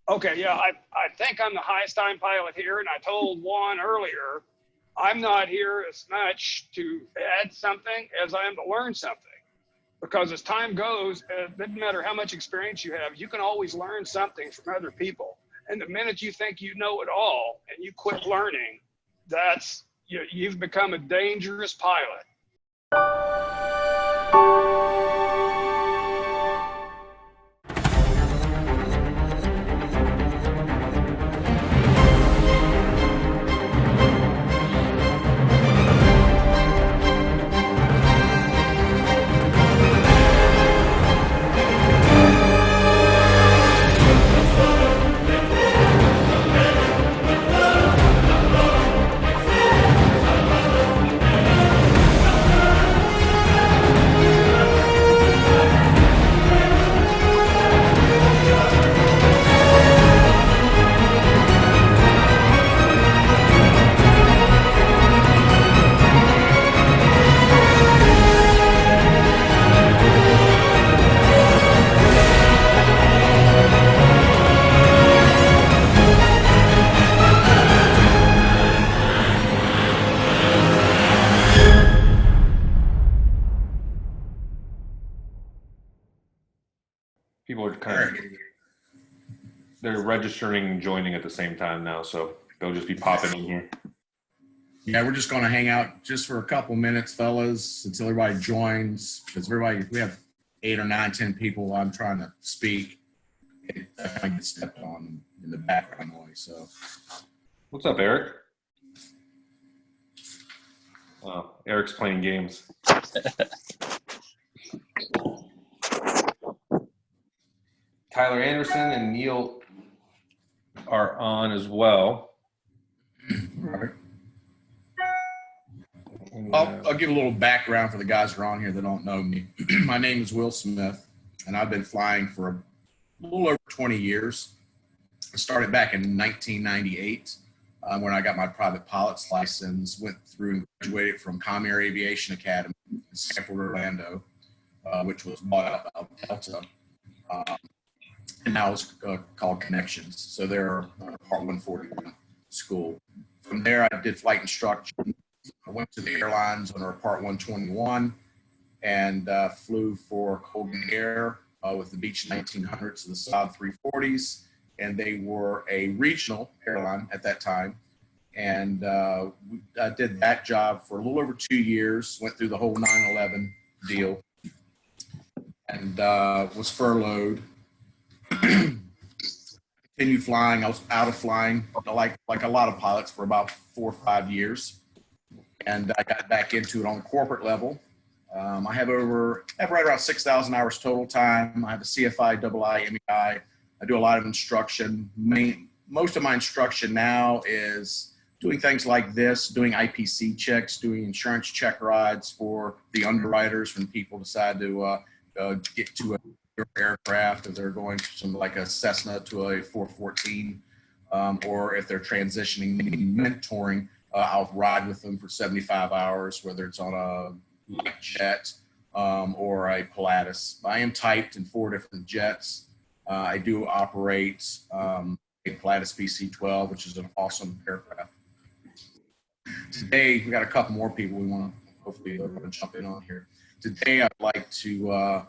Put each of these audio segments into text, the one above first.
Okay, yeah, I think I'm the highest time pilot here, and I told Juan earlier, I'm not here as much to add something as I am to learn something. Because as time goes, it doesn't matter how much experience you have, you can always learn something from other people. And the minute you think you know it all and you quit learning, that's you've become a dangerous pilot. People are they're registering and joining at the same time now, so they'll just be popping in here. Yeah, we're just going to hang out just for a couple minutes, fellas, until everybody joins. Because we have 8 or 9, 10 people. I'm trying to speak. I kind of get stepped on in the background noise. So, what's up, Eric? Oh, Eric's playing games. Tyler Anderson and Neil are on as well. All right. I'll give a little background for the guys who are on here that don't know me. My name is Will Smith, and I've been flying for a little over 20 years. I started back in 1998 when I got my private pilot's license, went through and graduated from IFR Aviation Academy in Sanford, Orlando, which was bought out by Delta. And now it's called Connections. So they're Part 141 school. From there, I did flight instruction. I went to the airlines under a Part 121 and flew for Colgan Air with the Beech 1900s and the Saab 340s. And they were a regional airline at that time. And I did that job for a little over 2 years, went through the whole 9/11 deal, and was furloughed. Continued flying. I was out of flying, like a lot of pilots, for about 4 or 5 years, and I got back into it on corporate level. I have right around 6,000 hours total time. I have a CFI, II, MEI. I do a lot of instruction. Most of my instruction now is doing things like this, doing IPC checks, doing insurance check rides for the underwriters when people decide to get to a aircraft, if they're going from like a Cessna to a 414, or if they're transitioning, mentoring, I'll ride with them for 75 hours, whether it's on a light jet or a Pilatus. I am typed in 4 different jets. I do operate a Pilatus PC-12, which is an awesome aircraft. Today, we got a couple more people we want to hopefully jump in on here. Today, I'd like to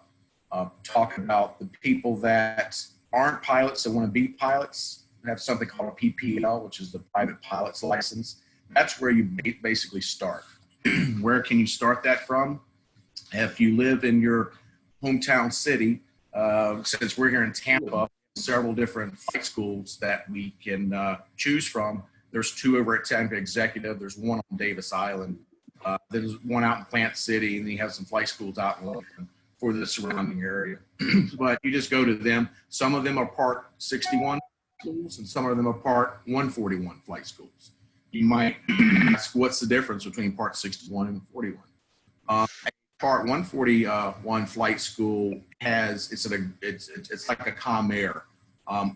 talk about the people that aren't pilots that want to be pilots. We have something called a PPL, which is the private pilot's license. That's where you basically start. Where can you start that from? If you live in your hometown city, since we're here in Tampa, several different flight schools that we can choose from. There's 2 over at Tampa Executive. There's 1 on Davis Island. There's 1 out in Plant City, and then you have some flight schools out in Lincoln for the surrounding area. But you just go to them. Some of them are Part 61 schools, and some of them are Part 141 flight schools. You might ask, what's the difference between Part 61 and 41? Part 141 flight school has, it's like a ComAir,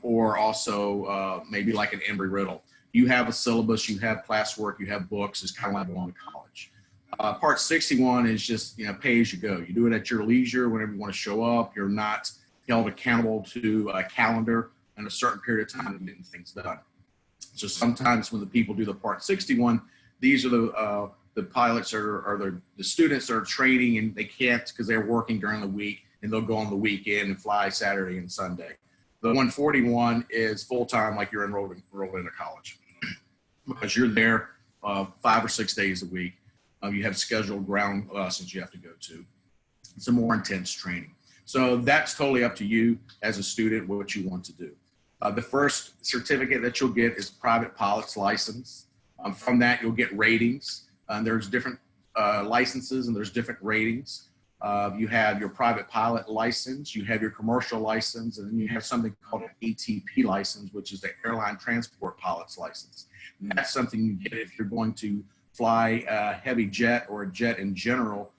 or also maybe like an Embry-Riddle. You have a syllabus, you have classwork, you have books. It's kind of like going to college. Part 61 is just, pay as you go. You do it at your leisure whenever you want to show up. You're not held accountable to a calendar. in a certain period of time of getting things done. So sometimes when the people do the Part 61, these are the pilots or the students that are training, and they can't because they're working during the week, and they'll go on the weekend and fly Saturday and Sunday. The 141 is full-time, like you're enrolled into college, because you're there 5 or 6 days a week. You have scheduled ground lessons you have to go to. It's a more intense training. So that's totally up to you as a student what you want to do. The first certificate that you'll get is private pilot's license. From that, you'll get ratings. There's different licenses and there's different ratings. You have your private pilot license, you have your commercial license, and then you have something called an ATP license, which is the airline transport pilot's license. And that's something you get if you're going to fly a heavy jet or a jet in general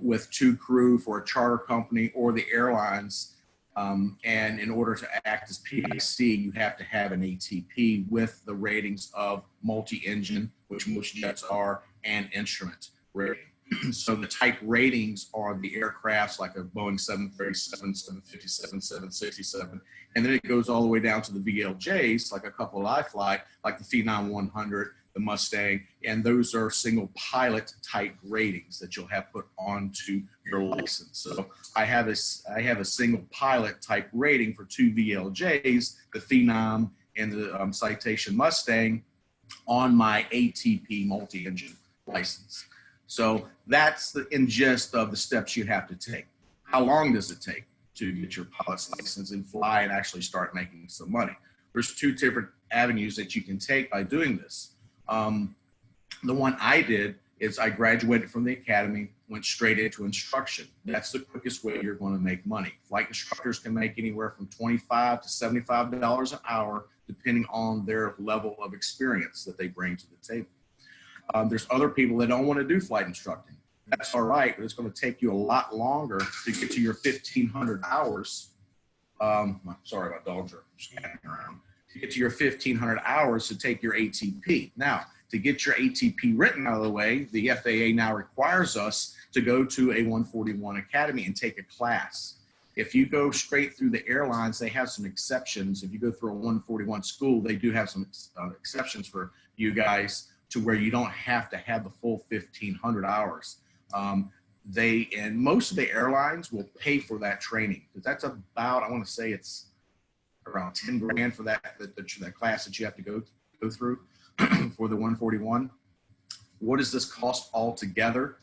with 2 crew for a charter company or the airlines. And in order to act as PIC, you have to have an ATP with the ratings of multi-engine, which most jets are, and instrument rating. So the type ratings are the aircrafts like a Boeing 737, 757, 767, and then it goes all the way down to the VLJs, like a couple I fly, like the Phenom 100, the Mustang, and those are single pilot type ratings that you'll have put onto your license. So I have a single pilot type rating for 2 VLJs, the Phenom and the Citation Mustang, on my ATP multi-engine license. So that's the gist of the steps you have to take. How long does it take to get your pilot's license and fly and actually start making some money? There's 2 different avenues that you can take by doing this. The one I did is I graduated from the academy, went straight into instruction. That's the quickest way you're going to make money. Flight instructors can make anywhere from $25 to $75 an hour, depending on their level of experience that they bring to the table. There's other people that don't want to do flight instructing. That's all right, but it's going to take you a lot longer to get to your 1,500 hours. Sorry, my dogs are scanning around. To get to your 1,500 hours to take your ATP. Now, to get your ATP written out of the way, the FAA now requires us to go to a 141 academy and take a class. If you go straight through the airlines, they have some exceptions. If you go through a 141 school, they do have some exceptions for you guys to where you don't have to have the full 1,500 hours. And most of the airlines will pay for that training, because that's about, I want to say it's around 10 grand for that class that you have to go through for the 141. What does this cost altogether?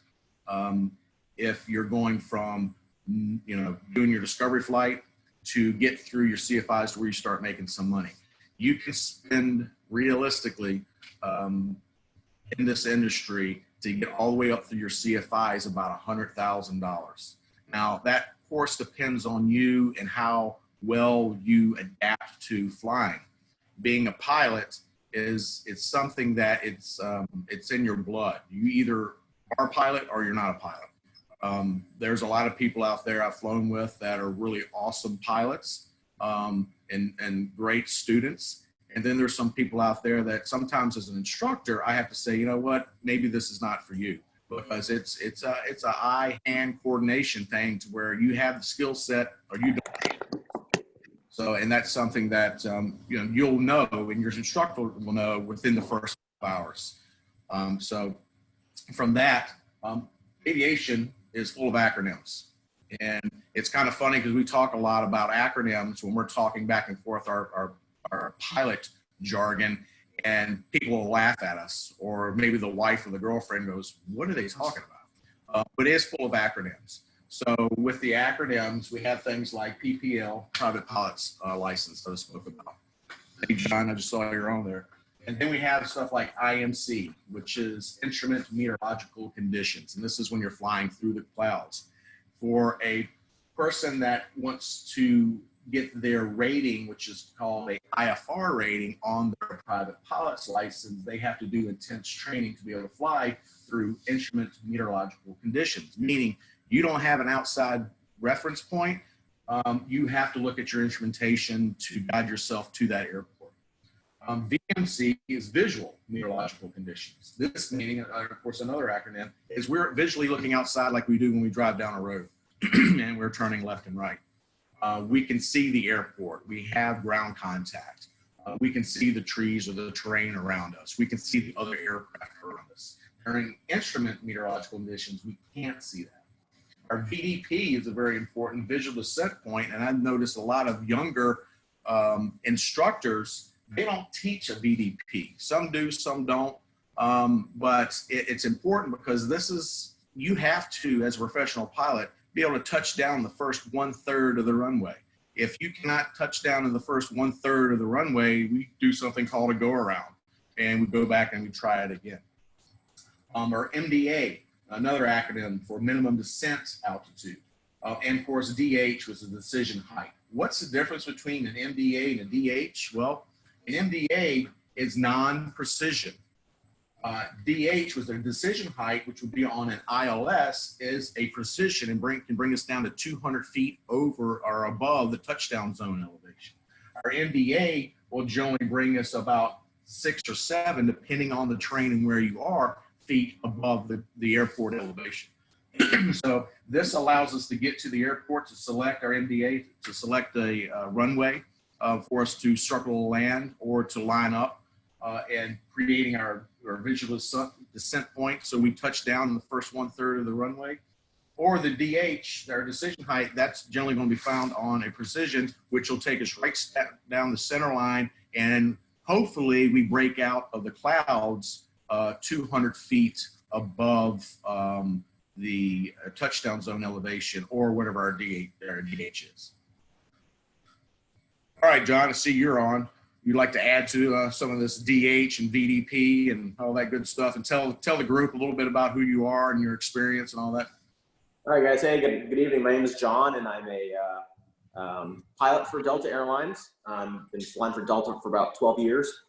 If you're going from, doing your discovery flight to get through your CFIs to where you start making some money, you can spend realistically in this industry to get all the way up through your CFIs about $100,000. Now that of course depends on you and how well you adapt to flying. Being a pilot it's something that it's in your blood. You either are a pilot or you're not a pilot. There's a lot of people out there I've flown with that are really awesome pilots and great students. And then there's some people out there that sometimes as an instructor, I have to say, you know what, maybe this is not for you, because it's a eye-hand coordination thing to where you have the skill set or you don't. So, and that's something that, you'll know, and your instructor will know within the first 5 hours. So from that, aviation is full of acronyms. And it's kind of funny because we talk a lot about acronyms when we're talking back and forth our pilot jargon, and people will laugh at us, or maybe the wife or the girlfriend goes, what are they talking about? But it is full of acronyms. So with the acronyms, we have things like PPL, private pilot's license that I spoke about. Hey, John, I just saw you're on there. And then we have stuff like IMC, which is Instrument Meteorological Conditions. And this is when you're flying through the clouds. For a person that wants to get their rating, which is called a IFR rating on their private pilot's license, they have to do intense training to be able to fly through instrument meteorological conditions, meaning you don't have an outside reference point. You have to look at your instrumentation to guide yourself to that airport. VMC is visual meteorological conditions. This meaning, of course, another acronym, is we're visually looking outside like we do when we drive down a road and we're turning left and right. We can see the airport. We have ground contact. We can see the trees or the terrain around us. We can see the other aircraft around us. During instrument meteorological conditions, we can't see that. Our VDP is a very important visual descent point, and I've noticed a lot of younger instructors, they don't teach a VDP. Some do, some don't, but it's important because you have to, as a professional pilot, be able to touch down the first 1/3 of the runway. If you cannot touch down in the first 1/3 of the runway, we do something called a go around, and we go back and we try it again. Or MDA, another acronym for minimum descent altitude. And of course, DH was the decision height. What's the difference between an MDA and a DH? Well, an MDA is non-precision. DH was a decision height, which would be on an ILS, is a precision and can bring us down to 200 feet over or above the touchdown zone elevation. Our MDA will generally bring us about 6 or 7, depending on the terrain and where you are, feet above the airport elevation. So this allows us to get to the airport to select our MDA, to select a runway for us to circle land or to line up and creating our visual descent point. So we touch down in the first 1/3 of the runway. Or the DH, our decision height, that's generally going to be found on a precision, which will take us right down the center line. And hopefully we break out of the clouds 200 feet above the touchdown zone elevation or whatever our DH is. All right, John, I see you're on. You'd like to add to some of this DH and VDP and all that good stuff, and tell the group a little bit about who you are and your experience and all that. All right, guys. Hey, good evening. My name is John, and I'm a pilot for Delta Airlines. Been flying for Delta for about 12 years.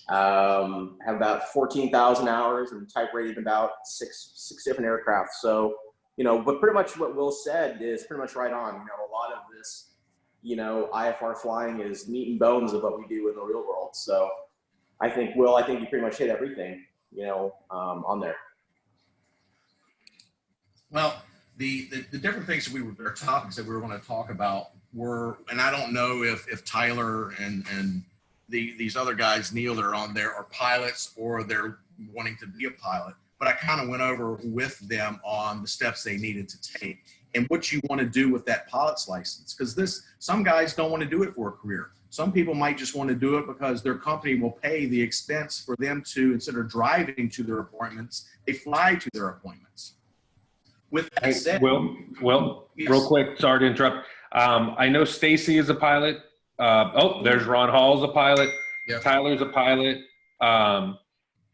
Have about 14,000 hours and type rated about six different aircraft. So, but pretty much what Will said is pretty much right on. A lot of this, IFR flying is meat and bones of what we do in the real world. So I think, Will, you pretty much hit everything, on there. Well, the different things that or topics that we were going to talk about were, and I don't know if Tyler and these other guys, Neil, that are on there are pilots or they're wanting to be a pilot, but I kind of went over with them on the steps they needed to take and what you want to do with that pilot's license. Because some guys don't want to do it for a career. Some people might just want to do it because their company will pay the expense for them to, instead of driving to their appointments, they fly to their appointments. With that said, Will, yes. Real quick, sorry to interrupt. I know Stacy is a pilot. There's Ron Hall's a pilot. Yep. Tyler's a pilot.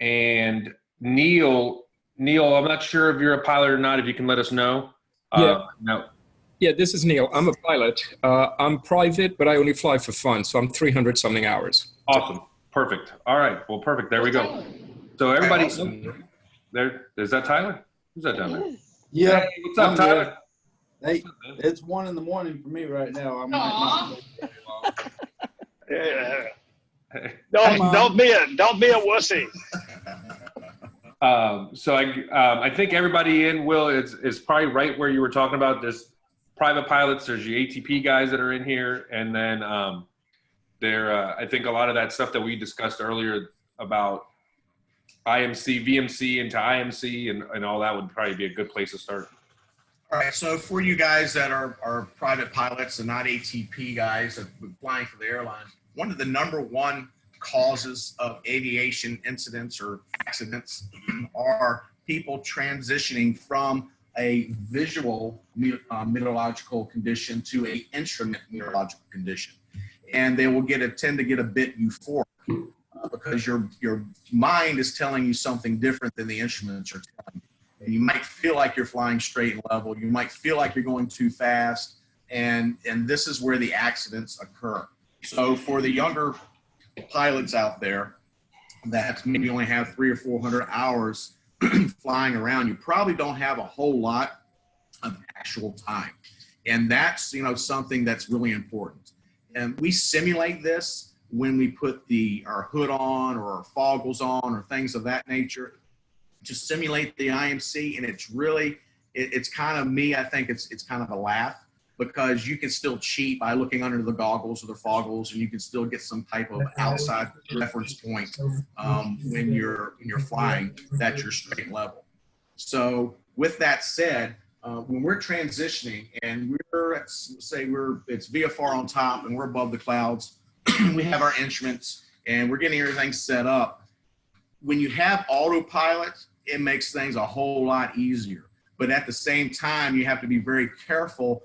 And Neil, I'm not sure if you're a pilot or not, if you can let us know. No. Yeah, this is Neil. I'm a pilot. I'm private, but I only fly for fun, so I'm 300 something hours. Awesome. Perfect. All right. Well, perfect. There we go. So everybody, is that Tyler? Who's that down there? Yeah. Hey, what's up, Tyler? Hey, it's 1 in the morning for me right now. I might not make it very long. Yeah. Don't be a wussy. So I think everybody in, Will, is probably right where you were talking about. There's private pilots, there's your ATP guys that are in here, and then I think a lot of that stuff that we discussed earlier about IMC, VMC into IMC and all that would probably be a good place to start. All right, so for you guys that are private pilots and not ATP guys that are flying for the airlines, one of the number one causes of aviation incidents or accidents are people transitioning from a visual meteorological condition to an instrument meteorological condition. And they will tend to get a bit euphoric because your mind is telling you something different than the instruments are telling you. And you might feel like you're flying straight and level. You might feel like you're going too fast. And this is where the accidents occur. So for the younger pilots out there that maybe only have 300 or 400 hours flying around, you probably don't have a whole lot of actual time. And that's, something that's really important. And we simulate this when we put our hood on or our foggles on or things of that nature to simulate the IMC. And it's really, it's kind of me, I think it's kind of a laugh because you can still cheat by looking under the goggles or the foggles, and you can still get some type of outside reference point when you're flying that's your straight level. So with that said, when we're transitioning and let's say it's VFR on top and we're above the clouds, we have our instruments and we're getting everything set up. When you have autopilot, it makes things a whole lot easier. But at the same time, you have to be very careful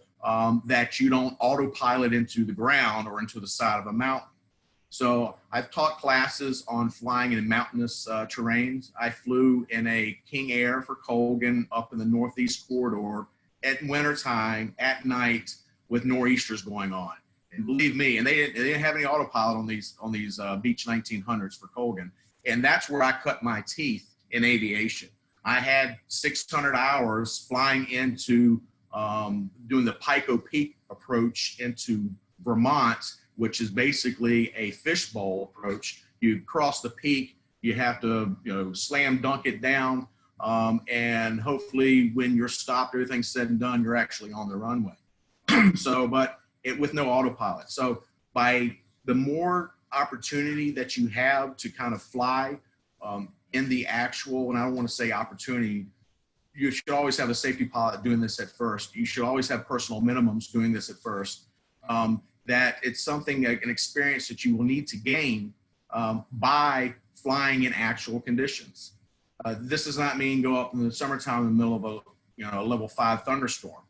that you don't autopilot into the ground or into the side of a mountain. So I've taught classes on flying in mountainous terrains. I flew in a King Air for Colgan up in the Northeast corridor at wintertime at night with nor'easters going on. And believe me, and they didn't have any autopilot on these Beech 1900s for Colgan. And that's where I cut my teeth in aviation. I had 600 hours flying into doing the Pico Peak approach into Vermont, which is basically a fishbowl approach. You cross the peak, you have to slam dunk it down, and hopefully when you're stopped, everything's said and done, you're actually on the runway. So, but with no autopilot. So by the more opportunity that you have to kind of fly in the actual, and I don't want to say opportunity, you should always have a safety pilot doing this at first. You should always have personal minimums doing this at first. That it's something, an experience that you will need to gain by flying in actual conditions. This does not mean go up in the summertime in the middle of a level 5 thunderstorm,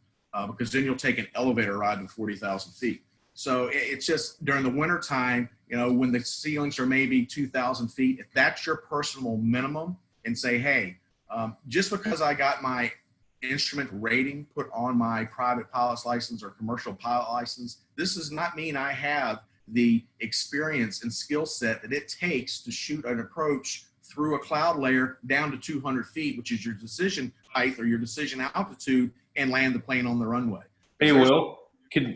because then you'll take an elevator ride to 40,000 feet. So it's just during the winter time, when the ceilings are maybe 2,000 feet, if that's your personal minimum, and say, hey, just because I got my instrument rating put on my private pilot's license or commercial pilot license, this does not mean I have the experience and skill set that it takes to shoot an approach through a cloud layer down to 200 feet, which is your decision height or your decision altitude, and land the plane on the runway. Hey, Will, can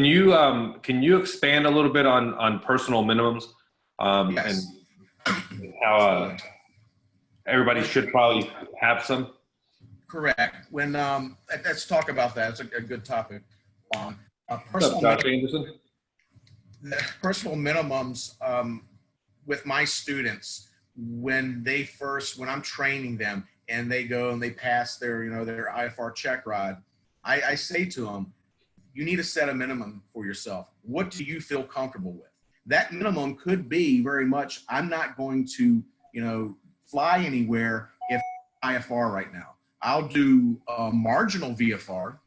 you expand a little bit on personal minimums Yes. and how everybody should probably have some? Correct. When let's talk about that. It's a good topic. What's up, Josh Anderson? Personal minimums with my students, when I'm training them and they go and they pass their IFR check ride, I say to them, you need to set a minimum for yourself. What do you feel comfortable with? That minimum could be very much, I'm not going to fly anywhere if IFR right now. I'll do marginal VFR.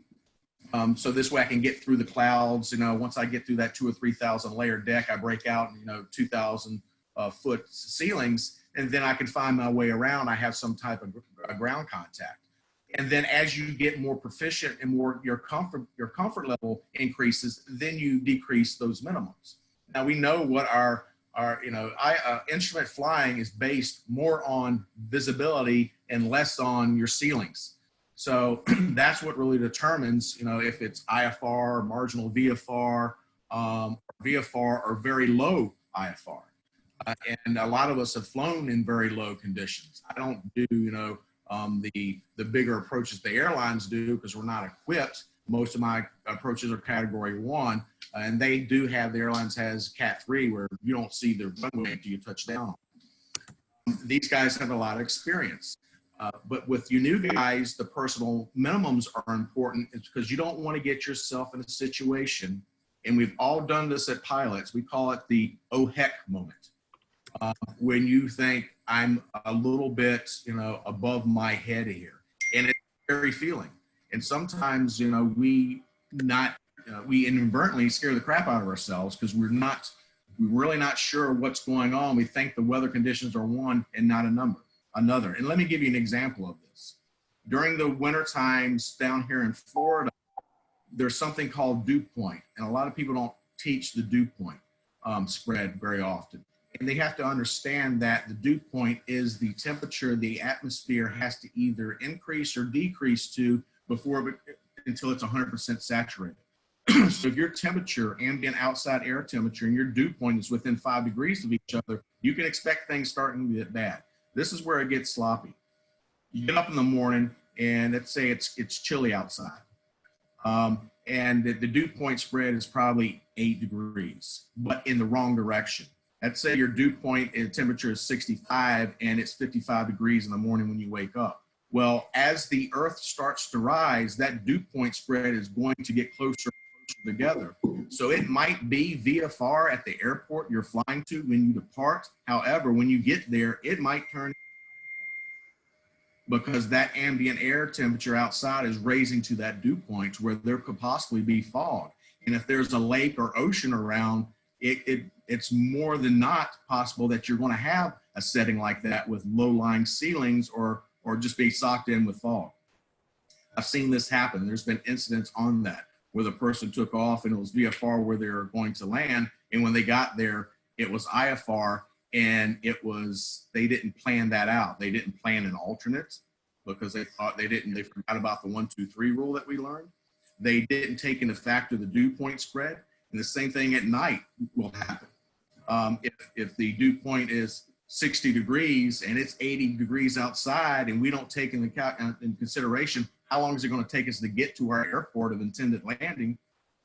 So this way I can get through the clouds. Once I get through that 2,000 or 3,000 layer deck, I break out, 2,000 foot ceilings, and then I can find my way around. I have some type of ground contact. And then as you get more proficient and more your comfort level increases, then you decrease those minimums. Now we know what our instrument flying is based more on visibility and less on your ceilings. So that's what really determines, if it's IFR, marginal VFR, VFR, or very low IFR. And a lot of us have flown in very low conditions. I don't do, the bigger approaches the airlines do, because we're not equipped. Most of my approaches are category 1, and the airlines has cat 3, where you don't see the runway until you touch down. These guys have a lot of experience. But with you new guys, the personal minimums are important. It's because you don't want to get yourself in a situation, and we've all done this at pilots, we call it the oh heck moment. When you think I'm a little bit, above my head here, and it's a scary feeling. And sometimes, we inadvertently scare the crap out of ourselves because we're really not sure what's going on. We think the weather conditions are one and not another. And let me give you an example of this. During the winter times down here in Florida, there's something called dew point, and a lot of people don't teach the dew point spread very often. And they have to understand that the dew point is the temperature the atmosphere has to either increase or decrease to until it's 100% saturated. So if your temperature, ambient outside air temperature, and your dew point is within 5 degrees of each other, you can expect things starting to get bad. This is where it gets sloppy. You get up in the morning and let's say it's chilly outside. and the dew point spread is probably 8 degrees, but in the wrong direction. Let's say your dew point temperature is 65 and it's 55 degrees in the morning when you wake up. Well, as the Earth starts to rise, that dew point spread is going to get closer and closer together. So it might be VFR at the airport you're flying to when you depart. However, when you get there, it might turn because that ambient air temperature outside is raising to that dew point where there could possibly be fog. And if there's a lake or ocean around, it's more than not possible that you're going to have a setting like that with low-lying ceilings or just be socked in with fog. I've seen this happen. There's been incidents on that where the person took off and it was VFR where they were going to land. And when they got there, it was IFR, and they didn't plan that out. They didn't plan an alternate because they forgot about the 1, 2, 3 rule that we learned. They didn't take into factor the dew point spread. And the same thing at night will happen. If the dew point is 60 degrees and it's 80 degrees outside, and we don't take in consideration how long is it going to take us to get to our airport of intended landing,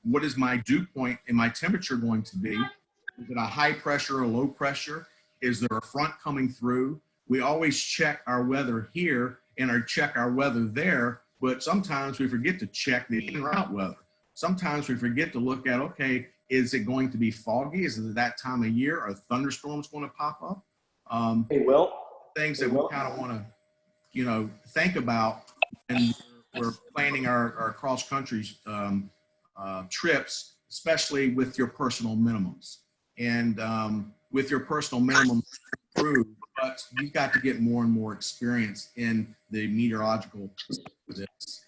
what is my dew point and my temperature going to be? Is it a high pressure or low pressure? Is there a front coming through? We always check our weather here and check our weather there, but sometimes we forget to check the in and out weather. Sometimes we forget to look at, okay, is it going to be foggy? Is it that time of year? Are thunderstorms going to pop up? Hey, Will. Things that we kind of want to, think about, and we're planning our cross-country trips, especially with your personal minimums. And with your personal minimum, but you've got to get more and more experience in the meteorological this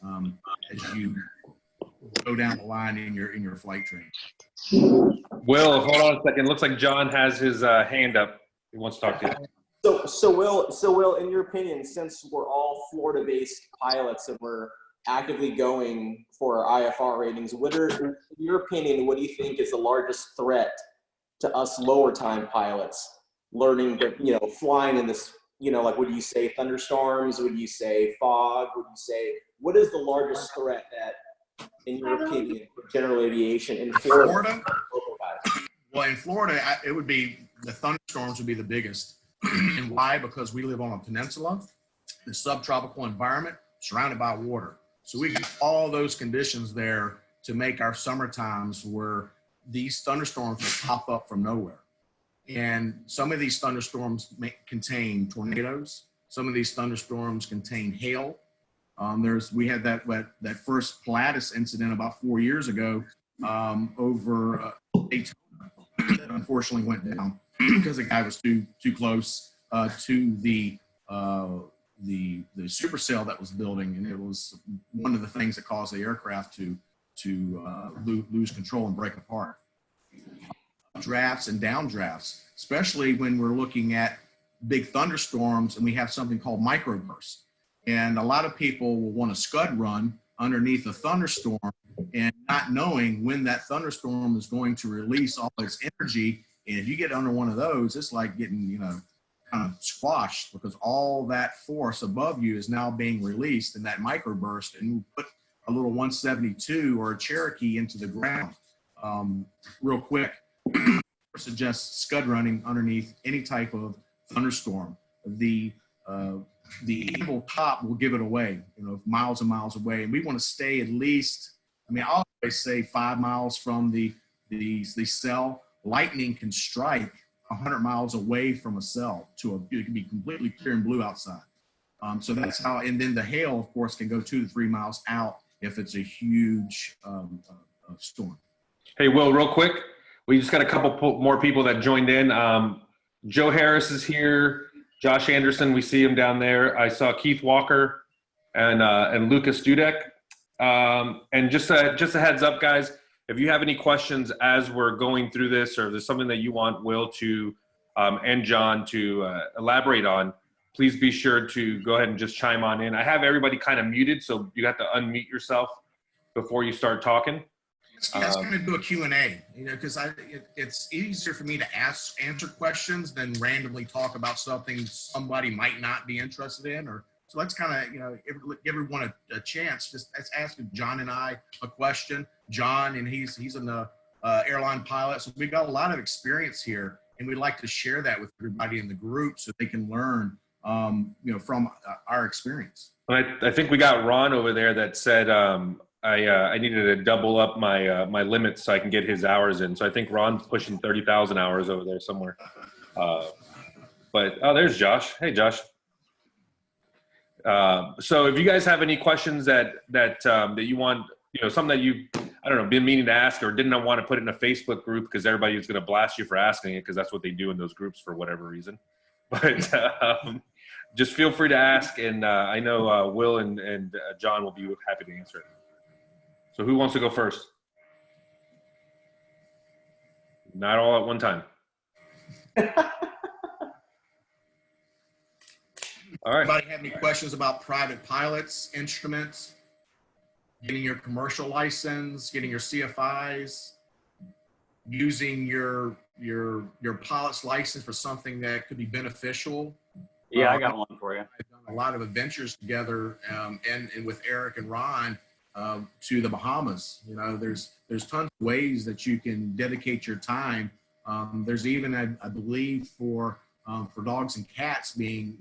as you go down the line in your flight training. Will, hold on a second. Looks like John has his hand up. He wants to talk to you. So Will, in your opinion, since we're all Florida-based pilots and we're actively going for our IFR ratings, in your opinion, what do you think is the largest threat to us lower time pilots learning to, flying in this, like, would you say thunderstorms? Would you say fog? Would you say, what is the largest threat that, in your opinion, for general aviation in Florida? Well, in Florida, it would be the thunderstorms would be the biggest. And why? Because we live on a peninsula, the subtropical environment, surrounded by water. So we get all those conditions there to make our summer times where these thunderstorms will pop up from nowhere. And some of these thunderstorms contain tornadoes. Some of these thunderstorms contain hail. We had that first Pilatus incident about 4 years ago over Daytona that unfortunately went down because the guy was too close to the supercell that was building, and it was one of the things that caused the aircraft to lose control and break apart. Drafts and downdrafts, especially when we're looking at big thunderstorms and we have something called microbursts. And a lot of people will want to scud run underneath a thunderstorm and not knowing when that thunderstorm is going to release all its energy. And if you get under one of those, it's like getting, kind of squashed because all that force above you is now being released in that microburst, and you put a little 172 or a Cherokee into the ground real quick. I suggest scud running underneath any type of thunderstorm. The able top will give it away, miles and miles away, and we want to stay at least. I always say 5 miles from the cell. Lightning can strike 100 miles away from a cell it can be completely clear and blue outside. So that's how, and then the hail, of course, can go 2 to 3 miles out if it's a huge storm. Hey, Will, real quick, we just got a couple more people that joined in. Joe Harris is here. Josh Anderson, we see him down there. I saw Keith Walker and Lucas Dudek. And just a heads up, guys, if you have any questions as we're going through this, or if there's something that you want Will to and John to elaborate on, please be sure to go ahead and just chime on in. I have everybody kind of muted, so you have to unmute yourself before you start talking. That's going to do a Q&A, because it's easier for me to answer questions than randomly talk about something somebody might not be interested in or So let's kind of, give everyone a chance. Just let's ask John and I a question. John, and he's an airline pilot, so we've got a lot of experience here, and we'd like to share that with everybody in the group so they can learn, from our experience. I think we got Ron over there that said I needed to double up my limits so I can get his hours in. So I think Ron's pushing 30,000 hours over there somewhere. But there's Josh. Hey, Josh. So if you guys have any questions that you want, something that you, I don't know, been meaning to ask or didn't want to put in a Facebook group because everybody is going to blast you for asking it because that's what they do in those groups for whatever reason. But just feel free to ask, and I know Will and John will be happy to answer it. So who wants to go first? Not all at one time. All right. Anybody have any questions about private pilots, instruments, getting your commercial license, getting your CFIs, using your pilot's license for something that could be beneficial? Yeah, I got one for you. I've done a lot of adventures together, and with Eric and Ron to the Bahamas. There's tons of ways that you can dedicate your time. There's even, I believe, for dogs and cats being,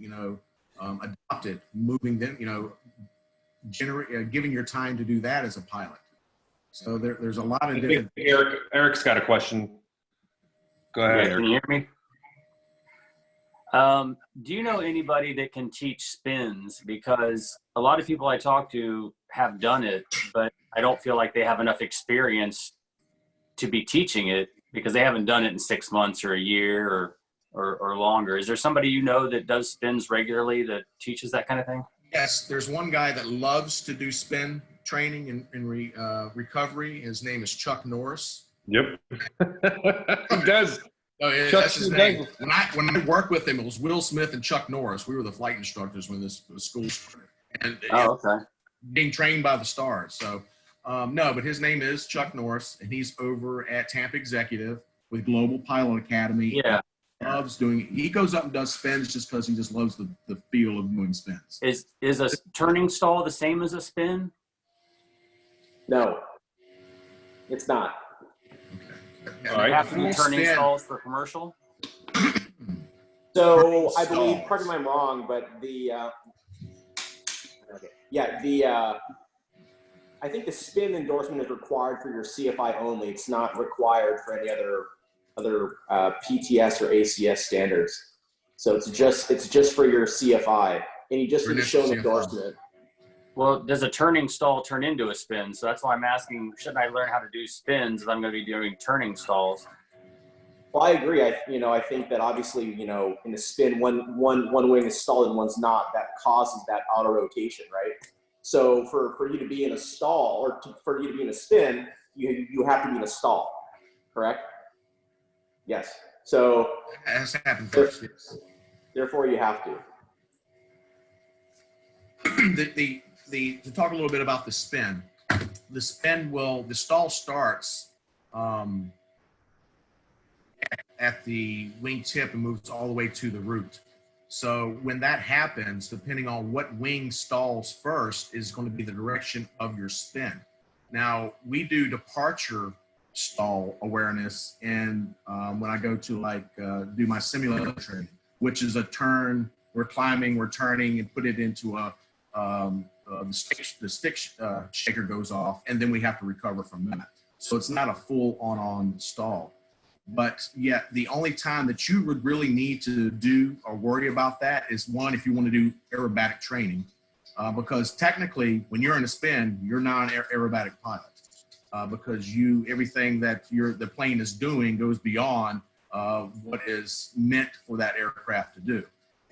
adopted, moving them, giving your time to do that as a pilot. So there's a lot of different. Eric's got a question. Go ahead. Yeah, can you hear me? Do you know anybody that can teach spins? Because a lot of people I talk to have done it, but I don't feel like they have enough experience to be teaching it because they haven't done it in 6 months or a year or longer. Is there somebody that does spins regularly that teaches that kind of thing? Yes, there's one guy that loves to do spin training and recovery. His name is Chuck Norris. Yep. He does. Oh, yeah, that's his name. When I worked with him, it was Will Smith and Chuck Norris. We were the flight instructors when this school started. And okay. Being trained by the stars. So, no, but his name is Chuck Norris, and he's over at Tampa Executive with Global Pilot Academy. Yeah. Loves doing it. He goes up and does spins just because he just loves the feel of doing spins. Is a turning stall the same as a spin? No, it's not. Okay. All right. Have to be turning Spin. stalls for commercial? So I believe, pardon me if I'm wrong, but I think the spin endorsement is required for your CFI only. It's not required for any other PTS or ACS standards. So it's just for your CFI, and you just need to show an endorsement. Well, does a turning stall turn into a spin? So that's why I'm asking, shouldn't I learn how to do spins if I'm going to be doing turning stalls? Well, I agree. I think that obviously, in the spin, one wing is stalled and one's not. That causes that auto rotation, right? So for you to be in a stall or for you to be in a spin, you have to be in a stall, correct? Yes. So It has to happen first. Yes. Therefore, you have to. To talk a little bit about the spin, the stall starts at the wing tip and moves all the way to the root. So when that happens, depending on what wing stalls first is going to be the direction of your spin. Now, we do departure stall awareness, and when I go to do my simulator training, which is a turn, we're climbing, we're turning, and put it into the stick shaker goes off, and then we have to recover from that. So it's not a full on stall. But yet the only time that you would really need to do or worry about that is one, if you want to do aerobatic training, because technically when you're in a spin, you're not an aerobatic pilot, because everything that the plane is doing goes beyond what is meant for that aircraft to do.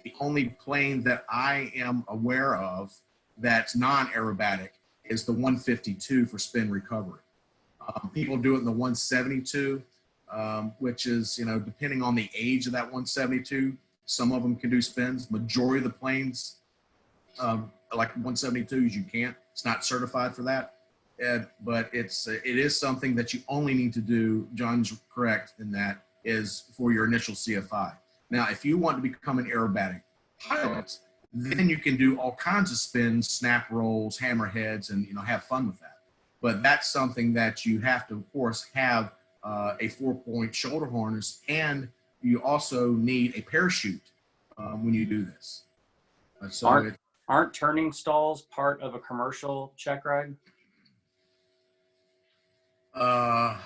The only plane that I am aware of that's non-aerobatic is the 152 for spin recovery. People do it in the 172. Which is, depending on the age of that 172, some of them can do spins. Majority of the planes, like 172s, you can't. It's not certified for that. But it is something that you only need to do. John's correct in that is for your initial CFI. Now, if you want to become an aerobatic pilot, then you can do all kinds of spins, snap rolls, hammerheads, and have fun with that. But that's something that you have to, of course, have a 4-point shoulder harness, and you also need a parachute when you do this. Aren't turning stalls part of a commercial check ride? I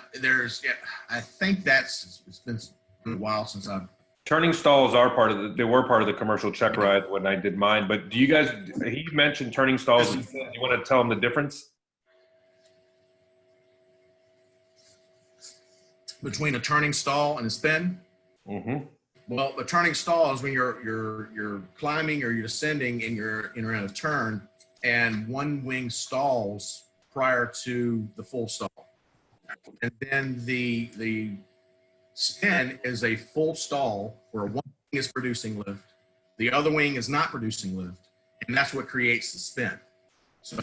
think it's been a while since I've. Turning stalls are they were part of the commercial check ride when I did mine, but do you guys, he mentioned turning stalls. You want to tell him the difference? Between a turning stall and a spin? Mm-hmm. Well, the turning stall is when you're climbing or you're descending and you're in a turn, and one wing stalls prior to the full stall. And then the spin is a full stall where one wing is producing lift, the other wing is not producing lift, and that's what creates the spin. So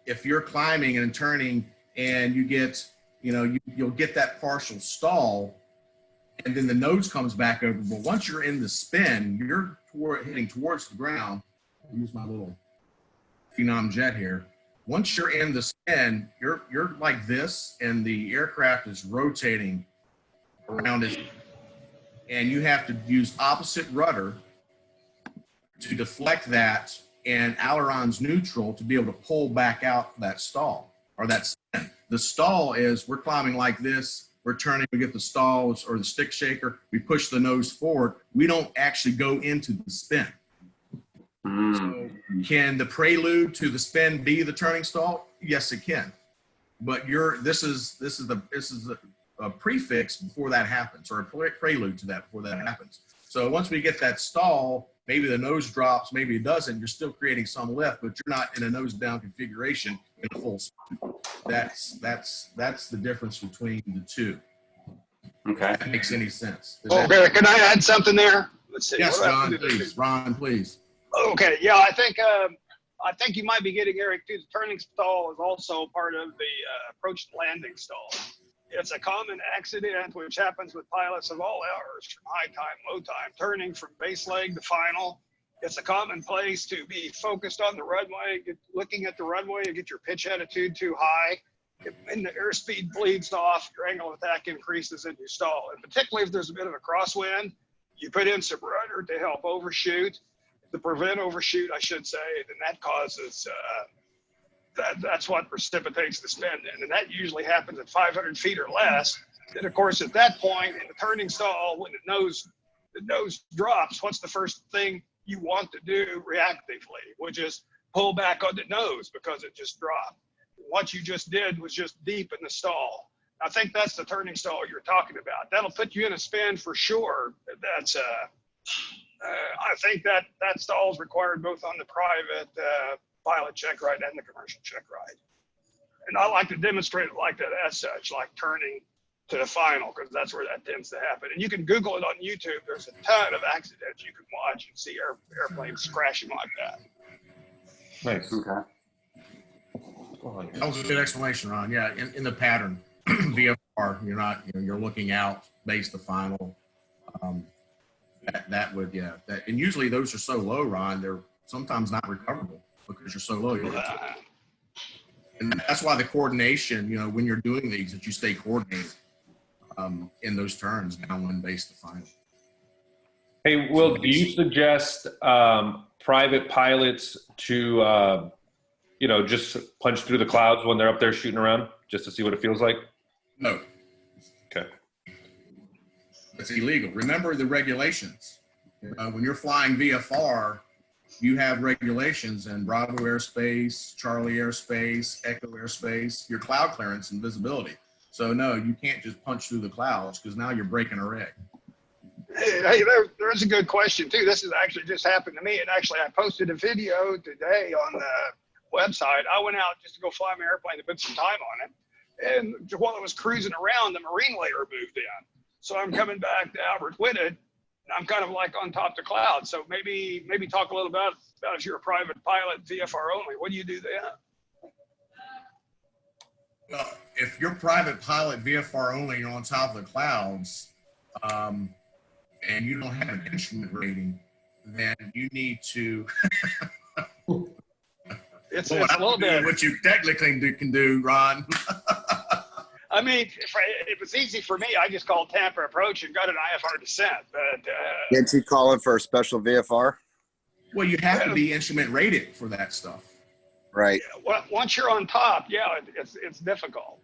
if you're climbing and turning and you get, you'll get that partial stall, and then the nose comes back over. But once you're in the spin, you're heading towards the ground. I'll use my little Phenom jet here. Once you're in the spin, you're like this, and the aircraft is rotating around it, and you have to use opposite rudder to deflect that, and ailerons neutral to be able to pull back out that stall or that spin. The stall is we're climbing like this, we're turning, we get the stalls or the stick shaker, we push the nose forward. We don't actually go into the spin. So can the prelude to the spin be the turning stall? Yes, it can. But this is a prefix before that happens, or a prelude to that before that happens. So once we get that stall, maybe the nose drops, maybe it doesn't. You're still creating some lift, but you're not in a nose down configuration in a full spin. That's the difference between the two. Okay. If that makes any sense. Okay, can I add something there? Let's see. Yes, Ron, please. Ron, please. Okay, yeah, I think you might be getting, Eric, too. The turning stall is also part of the approach to landing stall. It's a common accident which happens with pilots of all hours, from high time, low time, turning from base leg to final. It's a common place to be focused on the runway, looking at the runway, and get your pitch attitude too high. When the airspeed bleeds off, your angle of attack increases and you stall. And particularly if there's a bit of a crosswind, you put in some rudder to help overshoot, to prevent overshoot, I should say, and that causes, that's what precipitates the spin. And that usually happens at 500 feet or less. And of course, at that point in the turning stall, when the nose drops, what's the first thing you want to do reactively, which is pull back on the nose because it just dropped. What you just did was just deep in the stall. I think that's the turning stall you're talking about. That'll put you in a spin for sure. That's I think that stall is required both on the private pilot check ride and the commercial check ride. And I like to demonstrate it like that as such, like turning to the final, because that's where that tends to happen. And you can Google it on YouTube. There's a ton of accidents you can watch and see airplanes crashing like that. Nice. Okay. That was a good explanation, Ron. Yeah, in the pattern, VFR, you're looking out, base to final. And usually those are so low, Ron, they're sometimes not recoverable because you're so low. And that's why the coordination, when you're doing these, that you stay coordinated in those turns, downwind, base to final. Hey, Will, do you suggest private pilots to, just punch through the clouds when they're up there shooting around just to see what it feels like? No. Okay. It's illegal. Remember the regulations. When you're flying VFR, you have regulations in Bravo airspace, Charlie airspace, Echo airspace, your cloud clearance and visibility. So no, you can't just punch through the clouds because now you're breaking a reg. Hey, there's a good question too. This has actually just happened to me. And actually I posted a video today on the website. I went out just to go fly my airplane to put some time on it. And while I was cruising around, the marine layer moved in. So I'm coming back to Albert Whitted, and I'm kind of like on top of the cloud. So maybe talk a little about if you're a private pilot, VFR only. What do you do then? Well, if you're private pilot, VFR only, you're on top of the clouds, and you don't have an instrument rating, then you need to. It's Well, a little bit. what you technically can do, Ron. I mean, if it was easy for me, I just called Tampa Approach and got an IFR descent. But Can't you call in for a special VFR? Well, you have to be instrument rated for that stuff. Right. once you're on top, yeah, it's difficult.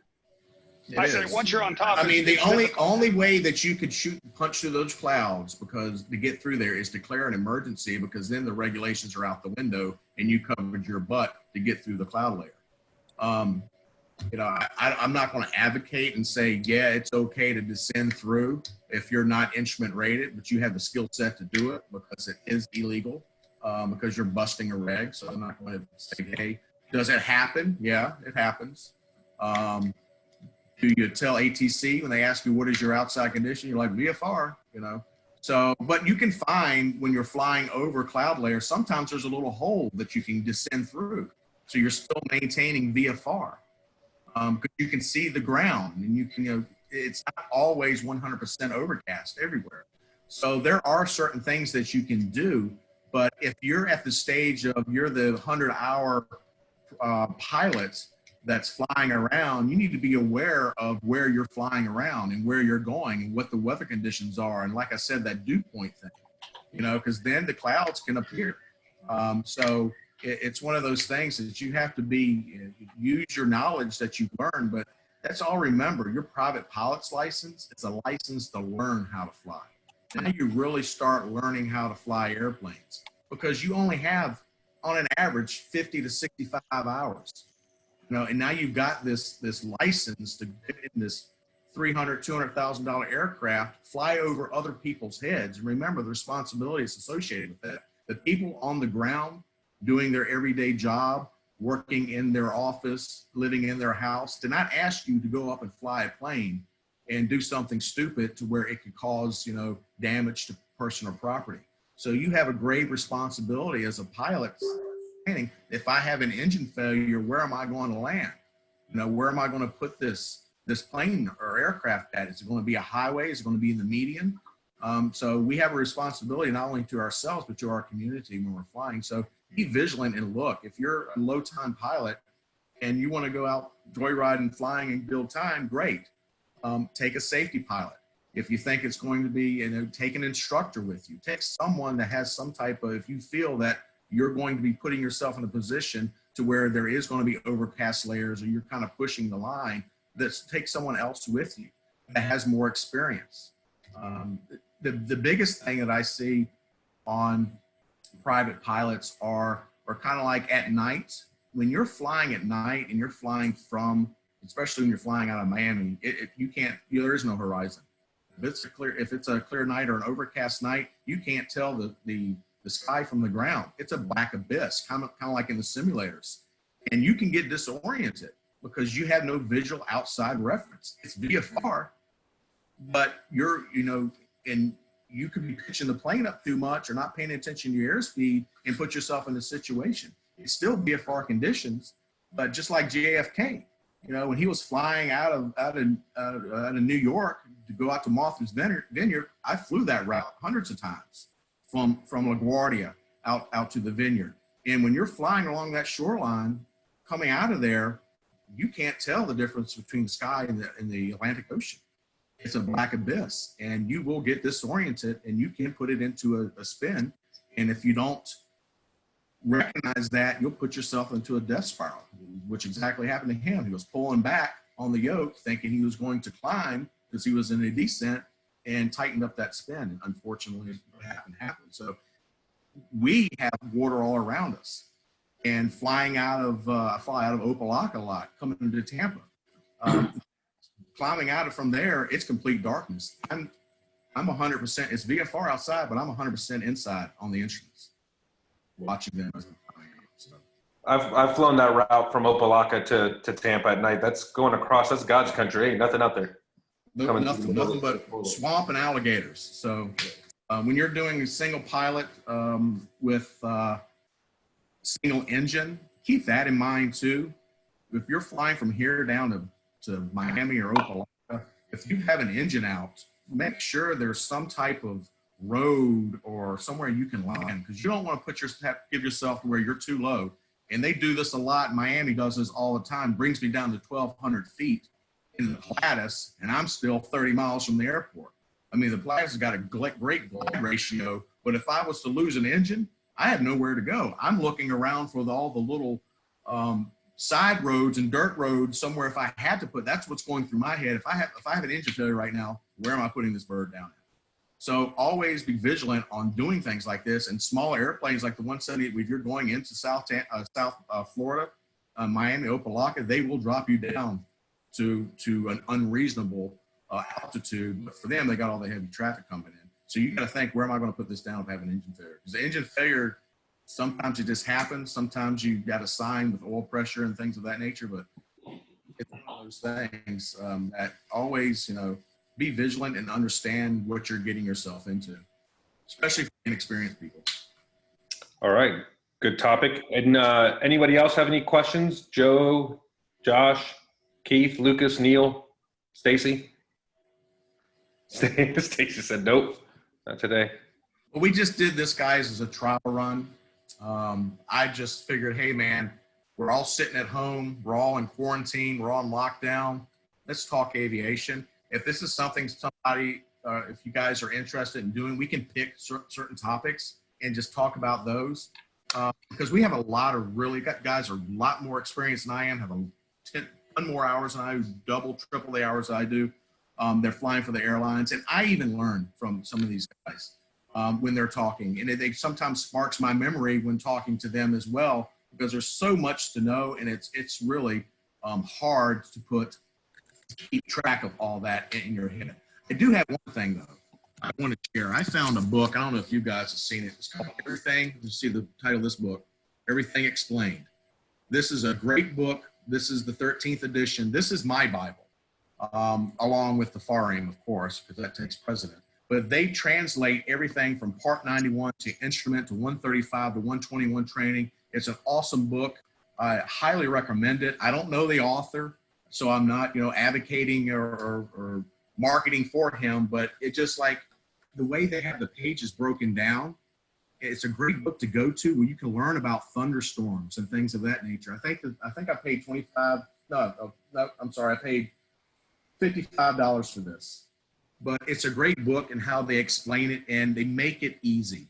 I say once you're on top. I mean, the only way that you could punch through those clouds to get through there is declare an emergency, because then the regulations are out the window and you covered your butt to get through the cloud layer. You know, I'm not going to advocate and say, yeah, it's okay to descend through if you're not instrument rated, but you have the skill set to do it, because it is illegal, because you're busting a reg. So I'm not going to say, hey, does it happen? Yeah, it happens. Do you tell ATC when they ask you what is your outside condition? You're like, VFR, you know. So, but you can find when you're flying over cloud layers, sometimes there's a little hole that you can descend through. So you're still maintaining VFR. Because you can see the ground, and you can, you know, it's not always 100% overcast everywhere. So there are certain things that you can do, but if you're at the stage of you're the 100-hour pilot that's flying around, you need to be aware of where you're flying around and where you're going and what the weather conditions are. And like I said, that dew point thing, you know, because then the clouds can appear. So it's one of those things that you have to use your knowledge that you've learned, but that's all. Remember, your private pilot's license, it's a license to learn how to fly. Now you really start learning how to fly airplanes, because you only have, on an average, 50 to 65 hours. You know, and now you've got this license to get in this $300,000, $200,000 aircraft, fly over other people's heads. And remember the responsibilities associated with that. The people on the ground doing their everyday job, working in their office, living in their house, did not ask you to go up and fly a plane and do something stupid to where it could cause, you know, damage to personal property. So you have a great responsibility as a pilot. If I have an engine failure, where am I going to land? You know, where am I going to put this plane or aircraft at? Is it going to be a highway? Is it going to be in the median? So we have a responsibility not only to ourselves, but to our community when we're flying. So be vigilant and look. If you're a low-time pilot and you want to go out joyriding, flying, and build time, great. Take a safety pilot. If you think it's going to be, you know, take an instructor with you. Take someone that has some type of, if you feel that you're going to be putting yourself in a position to where there is going to be overcast layers or you're kind of pushing the line, take someone else with you that has more experience. The biggest thing that I see on private pilots are kind of like at night. When you're flying at night and you're flying from, especially when you're flying out of Miami, you can't, there is no horizon. If it's a clear night or an overcast night, you can't tell the sky from the ground. It's a black abyss, kind of like in the simulators. And you can get disoriented because you have no visual outside reference. It's VFR, but you're, you know, and you could be pitching the plane up too much or not paying attention to your airspeed and put yourself in a situation. It's still VFR conditions, but just like JFK, you know, when he was flying out of New York to go out to Martha's Vineyard, I flew that route hundreds of times from LaGuardia out to the Vineyard. And when you're flying along that shoreline, coming out of there, you can't tell the difference between the sky and the Atlantic Ocean. It's a black abyss, and you will get disoriented, and you can put it into a spin. And if you don't recognize that, you'll put yourself into a death spiral, which exactly happened to him. He was pulling back on the yoke, thinking he was going to climb because he was in a descent, and tightened up that spin. And unfortunately, what happened. So we have water all around us. And flying out of, I fly out of Opelika a lot, coming into Tampa. Climbing out of from there, it's complete darkness. I'm 100%, it's VFR outside, but I'm 100% inside on the instruments, watching them as I'm flying out. So. I've flown that route from Opelika to Tampa at night. That's going across, that's God's country. Ain't nothing out there. Nothing but swamp and alligators. So when you're doing a single pilot with single engine, keep that in mind too. If you're flying from here down to Miami or Opelika, if you have an engine out, make sure there's some type of road or somewhere you can land, because you don't want to give yourself where you're too low. And they do this a lot. Miami does this all the time. Brings me down to 1,200 feet in the Pilatus, and I'm still 30 miles from the airport. I mean, the Pilatus has got a great glide ratio, but if I was to lose an engine, I have nowhere to go. I'm looking around for all the little side roads and dirt roads somewhere. If I had to put, that's what's going through my head. If I have an engine failure right now, where am I putting this bird down at? So always be vigilant on doing things like this. And smaller airplanes like the 170, if you're going into South Florida, Miami, Opelika, they will drop you down to an unreasonable altitude. But for them, they got all the heavy traffic coming in. So you got to think, where am I going to put this down if I have an engine failure? Because the engine failure, sometimes it just happens. Sometimes you got a sign with oil pressure and things of that nature. But it's one of those things that always, be vigilant and understand what you're getting yourself into, especially for inexperienced people. All right. Good topic. And anybody else have any questions? Joe, Josh, Keith, Lucas, Neil, Stacy? Stacy said, nope, not today. Well, we just did this, guys, as a trial run. I just figured, hey, man, we're all sitting at home. We're all in quarantine. We're all in lockdown. Let's talk aviation. If this is something somebody, if you guys are interested in doing, we can pick certain topics and just talk about those. Because we have a lot of guys are a lot more experienced than I am, have 10 more hours than I do, double, triple the hours that I do. They're flying for the airlines. And I even learn from some of these guys when they're talking. And they sometimes sparks my memory when talking to them as well, because there's so much to know. And it's really hard to keep track of all that in your head. I do have one thing, though, I want to share. I found a book. I don't know if you guys have seen it. It's called Everything. You see the title of this book, Everything Explained. This is a great book. This is the 13th edition. This is my Bible, along with the FAR-AIM, of course, because that takes precedent. But they translate everything from Part 91 to instrument to 135 to 121 training. It's an awesome book. I highly recommend it. I don't know the author, so I'm not, advocating or marketing for him, but it just like the way they have the pages broken down, it's a great book to go to where you can learn about thunderstorms and things of that nature. I think I paid I paid $55 for this, but it's a great book and how they explain it, and they make it easy,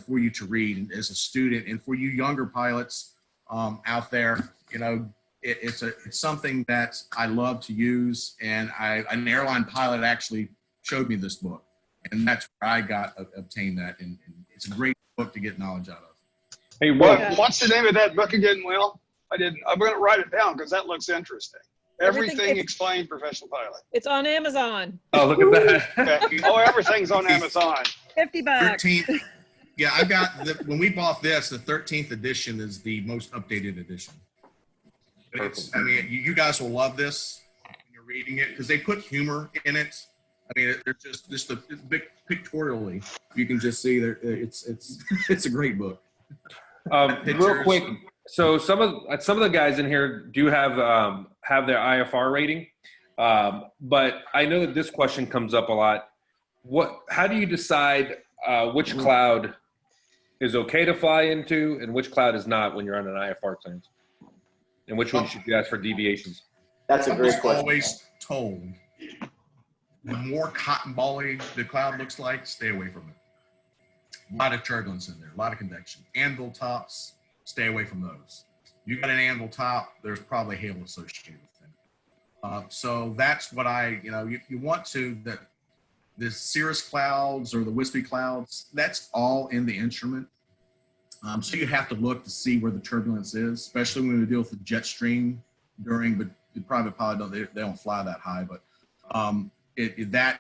for you to read as a student, and for you younger pilots out there, it's something that I love to use, and an airline pilot actually showed me this book, and that's where I obtained that, and it's a great book to get knowledge out of. Hey, what's the name of that book again, Will? I'm going to write it down because that looks interesting. Everything Explained, Professional Pilot. It's on Amazon. Oh, look at that. Okay. Oh, everything's on Amazon. $50. 13th. Yeah, I got when we bought this, the 13th edition is the most updated edition. You guys will love this when you're reading it because they put humor in it. I mean, they're just a big pictorially. You can just see that it's a great book. Real quick, so some of the guys in here do have their IFR rating, but I know that this question comes up a lot. How do you decide which cloud is okay to fly into and which cloud is not when you're on an IFR clearance? And which one should you ask for deviations? That's a great question. Always told, the more cotton bally the cloud looks like, stay away from it. A lot of turbulence in there, a lot of convection. Anvil tops, stay away from those. You got an anvil top, there's probably hail associated with it. So that's what you want to, that the cirrus clouds or the wispy clouds, that's all in the instrument. So you have to look to see where the turbulence is, especially when we deal with the jet stream but the private pilot, they don't fly that high, but that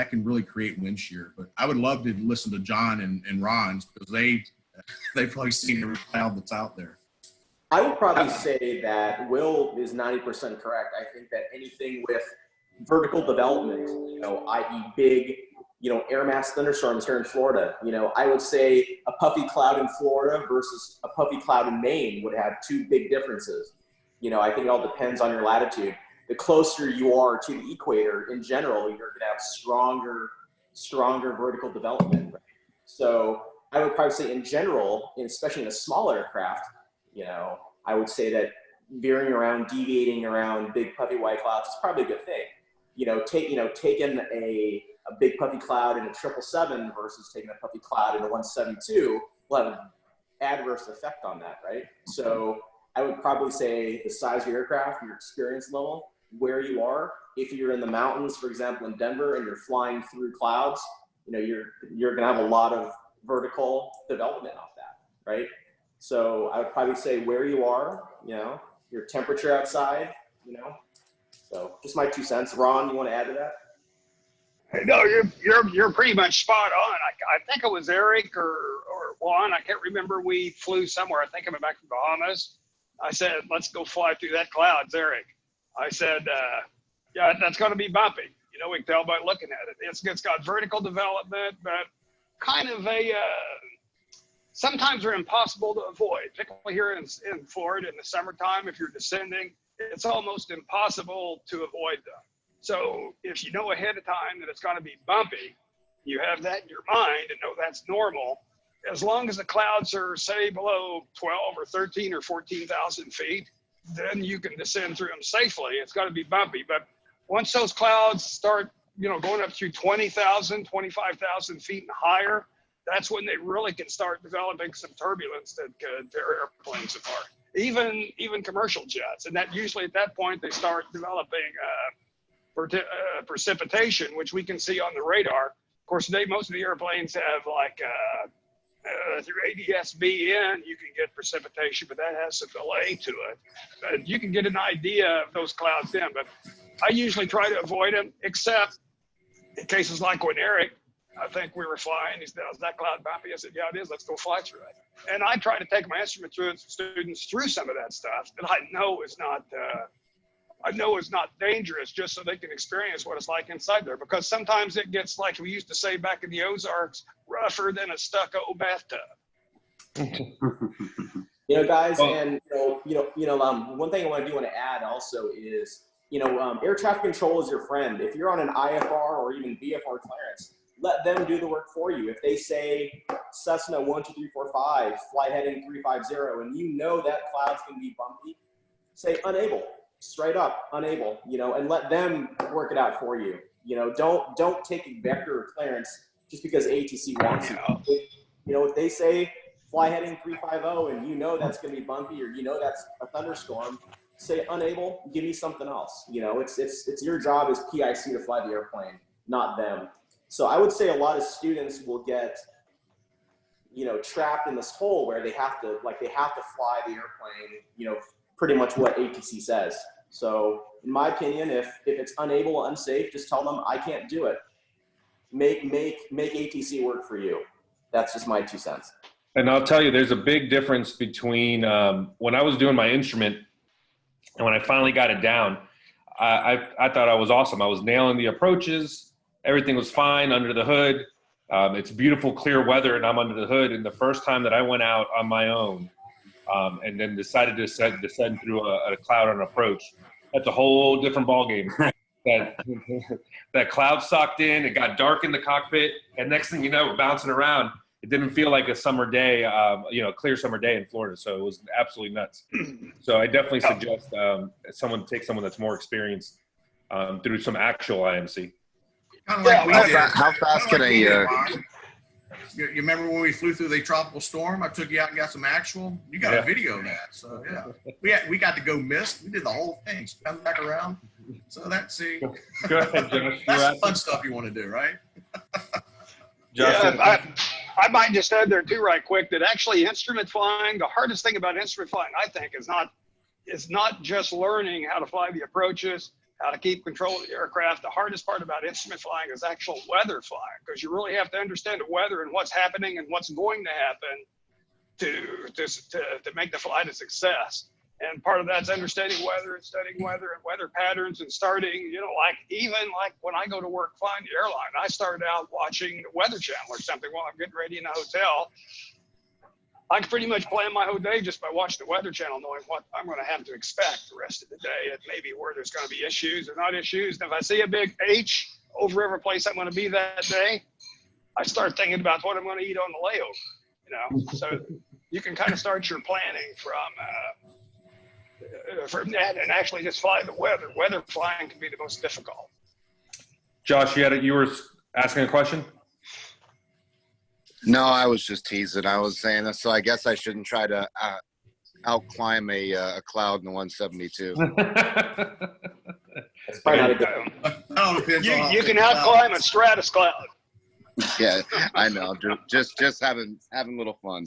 can really create wind shear. But I would love to listen to John and Ron's because they've probably seen every cloud that's out there. I would probably say that Will is 90% correct. I think that anything with vertical development, i.e. big, air mass thunderstorms here in Florida, I would say a puffy cloud in Florida versus a puffy cloud in Maine would have two big differences. I think it all depends on your latitude. The closer you are to the equator in general, you're going to have stronger stronger vertical development. Right? So I would probably say in general, and especially in a small aircraft, I would say that veering around, deviating around big puffy white clouds is probably a good thing. Taking a big puffy cloud in a 777 versus taking a puffy cloud in a 172 will have an adverse effect on that, right? So I would probably say the size of your aircraft, your experience level, where you are. If you're in the mountains, for example, in Denver, and you're flying through clouds, you're gonna have a lot of vertical development off that, right? So I would probably say where you are, your temperature outside, So just my 2 cents. Ron, you want to add to that? No, you're pretty much spot on. I think it was Eric or Juan. I can't remember. We flew somewhere. I think I'm back from Bahamas. I said, let's go fly through that clouds, Eric. I said, yeah, that's going to be bumpy. We can tell by looking at it. It's got vertical development, but kind of sometimes they're impossible to avoid, particularly here in Florida in the summertime. If you're descending, it's almost impossible to avoid them. So if you know ahead of time that it's going to be bumpy, you have that in your mind and know that's normal. As long as the clouds are, say, below 12 or 13 or 14,000 feet, then you can descend through them safely. It's got to be bumpy. But once those clouds start, going up through 20,000, 25,000 feet and higher, that's when they really can start developing some turbulence that could tear airplanes apart. Even commercial jets. And that usually at that point, they start developing precipitation, which we can see on the radar. Of course, today, most of the airplanes have through ADS-BN, you can get precipitation, but that has some delay to it. But you can get an idea of those clouds then, but I usually try to avoid them, except in cases like when Eric, I think we were flying, he said, is that cloud bumpy? I said, yeah, it is, let's go fly through it. And I try to take my instrument students through some of that stuff that I know is not dangerous, just so they can experience what it's like inside there. Because sometimes it gets, like we used to say back in the Ozarks, rougher than a stucco bathtub. Guys, and one thing I want to add also is, air traffic control is your friend. If you're on an IFR or even VFR clearance, let them do the work for you. If they say Cessna 12345, flight heading 350, and that cloud's going to be bumpy, say unable. Straight up unable, and let them work it out for you. Don't take a vector clearance just because ATC wants you. If they say fly heading 350 and that's going to be bumpy or that's a thunderstorm, say unable, give me something else. It's your job as PIC to fly the airplane, not them. So I would say a lot of students will get trapped in this hole where they have to fly the airplane, pretty much what ATC says. So in my opinion, if it's unable or unsafe, just tell them I can't do it. Make ATC work for you. That's just my 2 cents. And I'll tell you, there's a big difference between when I was doing my instrument and when I finally got it down, I thought I was awesome. I was nailing the approaches. Everything was fine under the hood. It's beautiful, clear weather, and I'm under the hood. And the first time that I went out on my own, and then decided to descend through a cloud on approach, that's a whole different ballgame. that cloud sucked in, it got dark in the cockpit, and next thing you know, we're bouncing around. It didn't feel like a summer day, clear summer day in Florida, so it was absolutely nuts. So I definitely suggest someone that's more experienced through some actual IMC. How fast can You remember when we flew through the tropical storm? I took you out and got some actual. You got a video of that, so yeah. We got to go mist. We did the whole thing. Come back around. So that's Go ahead, Josh. That's the fun stuff you want to do, right? Josh, I might just add there too, right quick, that actually instrument flying, the hardest thing about instrument flying, I think, is not just learning how to fly the approaches, how to keep control of the aircraft. The hardest part about instrument flying is actual weather flying, because you really have to understand the weather and what's happening and what's going to happen to make the flight a success. And part of that's understanding weather and studying weather and weather patterns and starting, even when I go to work flying the airline, I started out watching the Weather Channel or something while I'm getting ready in a hotel. I can pretty much plan my whole day just by watching the Weather Channel, knowing what I'm going to have to expect the rest of the day and maybe where there's going to be issues or not issues. And if I see a big H over every place I'm going to be that day, I start thinking about what I'm going to eat on the layover. So you can kind of start your planning from that and actually just fly the weather. Weather flying can be the most difficult. Josh, you were asking a question? No, I was just teasing. I was saying, so I guess I shouldn't try to outclimb a cloud in the 172. It's probably not a good. You can outclimb a stratus cloud. Yeah, I know. Just having a little fun.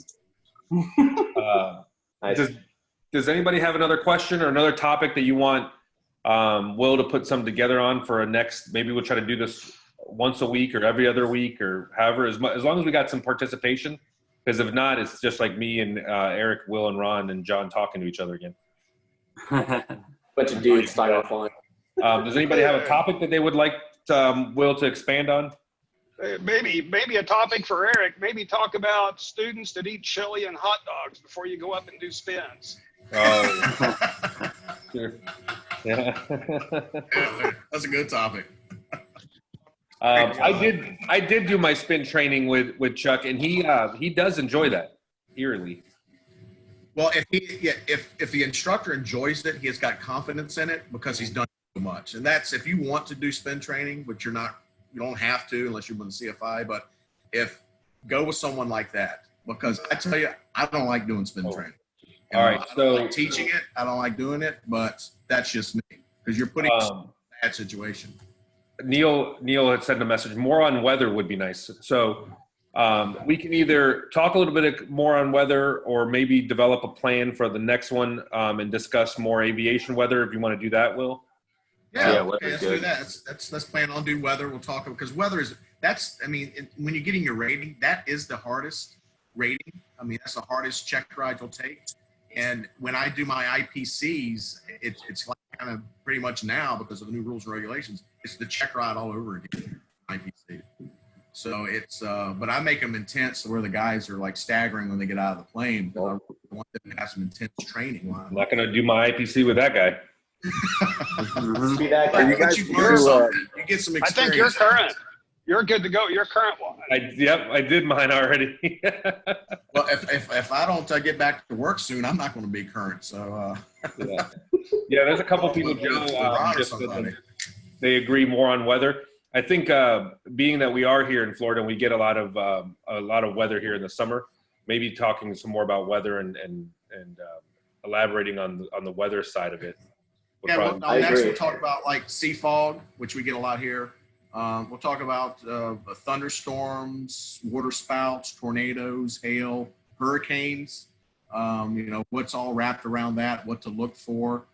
Nice. Does anybody have another question or another topic that you want Will to put something together on for a next? Maybe we'll try to do this once a week or every other week or however, as long as we got some participation. Because if not, it's just like me and Eric, Will, and Ron and John talking to each other again. Bunch of dudes talking about flying. Does anybody have a topic that they would like Will to expand on? Maybe a topic for Eric. Maybe talk about students that eat chili and hot dogs before you go up and do spins. Oh, sure. Yeah. That's a good topic. I did do my spin training with Chuck, and he does enjoy that eerily. Well, if the instructor enjoys it, he has got confidence in it because he's done so much. And that's if you want to do spin training, but you don't have to unless you're with the CFI. But go with someone like that, because I tell you, I don't like doing spin training. All right, I don't like teaching it. I don't like doing it, but that's just me because you're putting us in a bad situation. Neil had sent a message. More on weather would be nice. So we can either talk a little bit more on weather, or maybe develop a plan for the next one and discuss more aviation weather. If you want to do that, Will. Yeah, let's do that. Let's plan on do weather. We'll talk because weather is when you're getting your rating, that is the hardest rating. I mean, that's the hardest check ride you'll take. And when I do my IPCs, it's like kind of pretty much now because of the new rules and regulations, it's the check ride all over again, IPC. So it's, but I make them intense where the guys are like staggering when they get out of the plane. Because I want them to have some intense training. I'm not going to do my IPC with that guy. Be that guy. You get some experience. I think you're current. You're good to go. You're current one. I did mine already. Well, if I don't get back to work soon, I'm not going to be current. So yeah, there's a couple people, Joe, they agree more on weather. I think being that we are here in Florida and we get a lot of weather here in the summer, maybe talking some more about weather and elaborating on the weather side of it. Next we'll talk about like sea fog, which we get a lot here. We'll talk about thunderstorms, water spouts, tornadoes, hail, hurricanes, what's all wrapped around that, what to look for.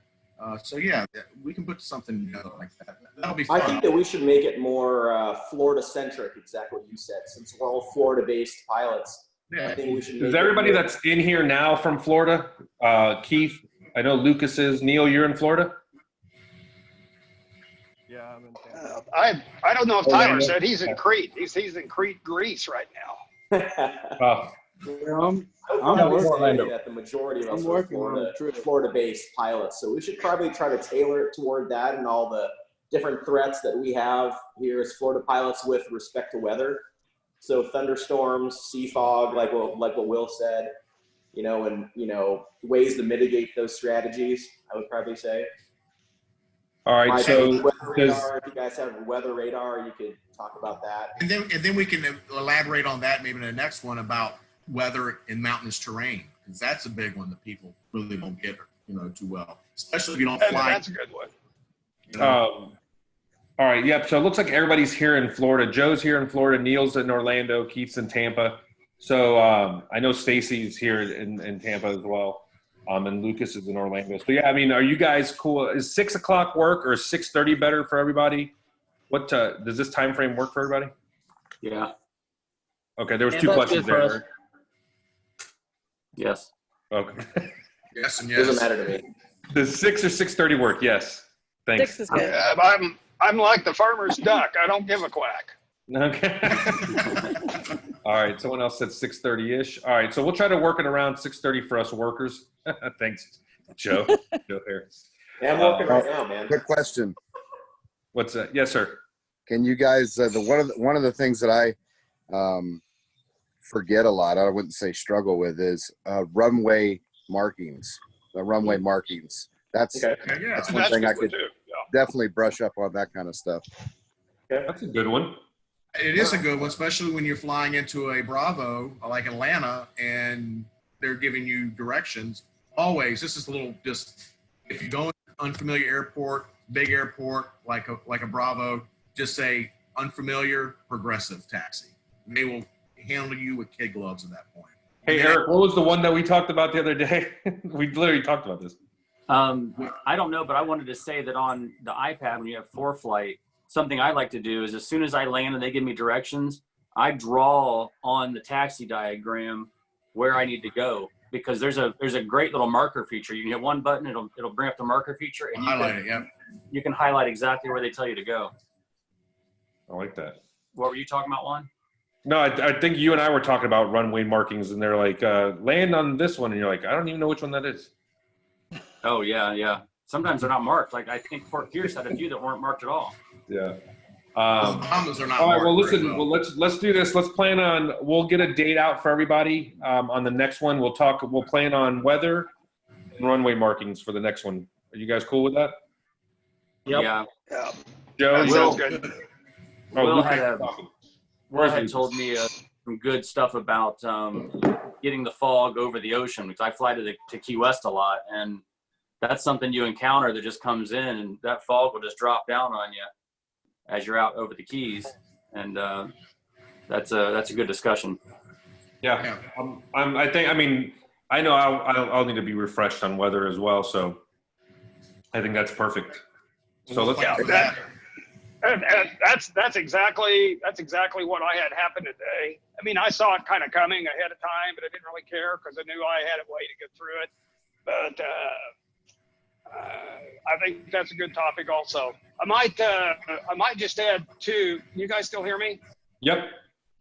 So yeah, we can put something together like that. That'll be fun. I think that we should make it more Florida-centric, exactly what you said, since we're all Florida-based pilots. Yeah. I think we should. Is everybody that's in here now from Florida? Keith, I know Lucas is. Neil, you're in Florida? Yeah, I'm in Tampa. I don't know if Tyler said he's in Crete. He's in Crete, Greece right now. I'm working that the majority of us are Florida-based pilots, so we should probably try to tailor it toward that and all the different threats that we have here as Florida pilots with respect to weather. So thunderstorms, sea fog, like what Will said, and ways to mitigate those strategies. I would probably say. All right, so radar, if you guys have weather radar, you could talk about that. And then we can elaborate on that maybe in the next one about weather in mountainous terrain, because that's a big one that people really don't get too well, especially if you don't fly. That's a good one. All right, yep. So it looks like everybody's here in Florida. Joe's here in Florida. Neil's in Orlando. Keith's in Tampa. So I know Stacy's here in Tampa as well. And Lucas is in Orlando. So yeah, are you guys cool? Is 6 o'clock work or 6:30 better for everybody? What does this time frame work for everybody? Yeah. Okay, there was two questions there. Yes. Okay. Yes and yes. Doesn't matter to me. Does 6 or 6:30 work? Yes. Thanks. 6 is good. I'm like the farmer's duck. I don't give a quack. Okay. All right. Someone else said 6:30-ish. All right. So we'll try to work it around 6:30 for us workers. Thanks, Joe. Joe Harris. Yeah, I'm working right now, man. Quick question. What's that? Yes, sir. Can you guys, one of the things that I forget a lot, I wouldn't say struggle with, is runway markings, the runway markings. That's Okay. Yeah, That's and one that's thing I good could too. Yeah. definitely brush up on, that kind of stuff. That's a good one. It is a good one, especially when you're flying into a Bravo like Atlanta and they're giving you directions. Always, this is a little just, if you go in an unfamiliar airport, big airport like a Bravo, just say unfamiliar progressive taxi. They will handle you with kid gloves at that point. Hey, Eric, what was the one that we talked about the other day? We literally talked about this. I don't know, but I wanted to say that on the iPad, when you have ForeFlight, something I like to do is as soon as I land and they give me directions, I draw on the taxi diagram where I need to go, because there's a great little marker feature. You can hit one button, it'll bring up the marker feature, and you can highlight exactly where they tell you to go. I like that. What were you talking about, Juan? No, I think you and I were talking about runway markings, and they're like, land on this one, and you're like, I don't even know which one that is. Oh yeah. Sometimes they're not marked. Like I think Fort Pierce had a few that weren't marked at all. Yeah. Bahamas are not All right. Well, marked very listen. Well, let's do this. Let's plan on. We'll get a date out for everybody on the next one. We'll talk. We'll plan on weather and runway markings for the next one. Are you guys cool with that? Yep. Yeah. Joe, That you sounds guys- good. Oh, Will Luke had is a- talking. Will had told me some good stuff about getting the fog over the ocean, because I fly to Key West a lot, and that's something you encounter that just comes in, and that fog will just drop down on you as you're out over the Keys, and that's a good discussion. Yeah. I know I'll need to be refreshed on weather as well, so I think that's perfect. So let's. And that's exactly what I had happen today. I mean, I saw it kind of coming ahead of time, but I didn't really care because I knew I had a way to get through it. But I think that's a good topic also. I might just add too. You guys still hear me? Yep.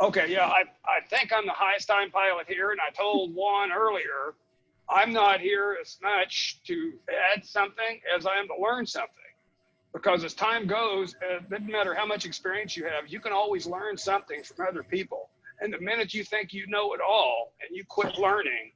Okay, yeah. I think I'm the highest time pilot here, and I told Juan earlier, I'm not here as much to add something as I am to learn something. Because as time goes, it doesn't matter how much experience you have, you can always learn something from other people. And the minute you think you know it all and you quit learning,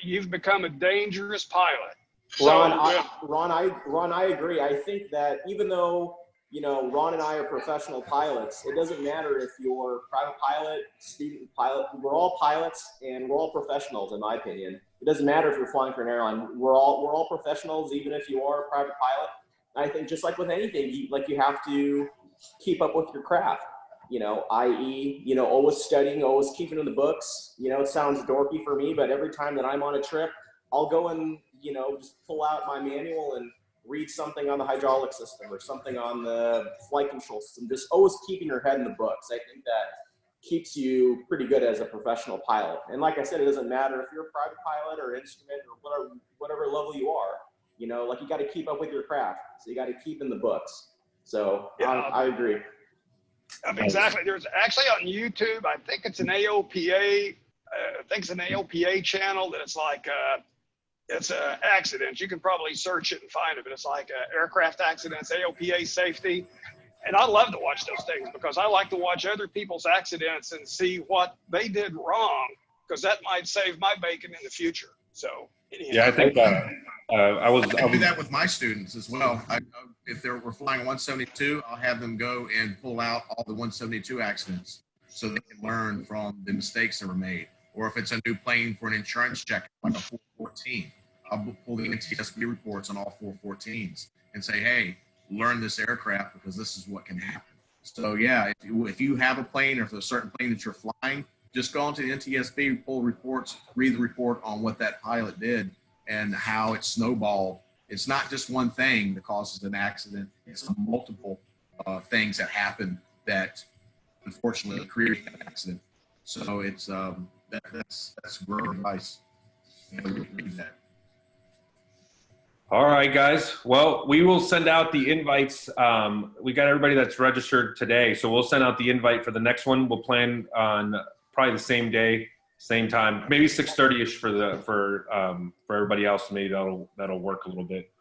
you've become a dangerous pilot. Ron, I agree. I think that even though, Ron and I are professional pilots, it doesn't matter if you're private pilot, student pilot, we're all pilots and we're all professionals in my opinion. It doesn't matter if you're flying for an airline, we're all professionals, even if you are a private pilot. I think just like with anything, you have to keep up with your craft, i.e., always studying, always keeping in the books. It sounds dorky for me, but every time that I'm on a trip, I'll go and, just pull out my manual and read something on the hydraulic system or something on the flight control system. Just always keeping your head in the books. I think that keeps you pretty good as a professional pilot. And like I said, it doesn't matter if you're a private pilot or instrument or whatever level you are. You got to keep up with your craft. So you got to keep in the books. So yeah. I agree. Exactly. There's actually on YouTube, I think it's an AOPA, channel that it's like, it's accidents. You can probably search it and find it, but it's like aircraft accidents, AOPA safety. And I love to watch those things because I like to watch other people's accidents and see what they did wrong, because that might save my bacon in the future. So anyhow. Yeah, I think I do that with my students as well. If we're flying 172, I'll have them go and pull out all the 172 accidents so they can learn from the mistakes that were made. Or if it's a new plane for an insurance check, like a 414, I'll pull the NTSB reports on all 414s and say, hey, learn this aircraft because this is what can happen. So yeah, if you have a plane or if there's a certain plane that you're flying, just go onto the NTSB, pull reports, read the report on what that pilot did and how it snowballed. It's not just one thing that causes an accident. It's multiple things that happen that unfortunately create an accident. So it's that's great advice. Read that. All right, guys. Well, we will send out the invites. We got everybody that's registered today, so we'll send out the invite for the next one. We'll plan on probably the same day, same time, maybe 6:30ish for everybody else. Maybe that'll work a little bit.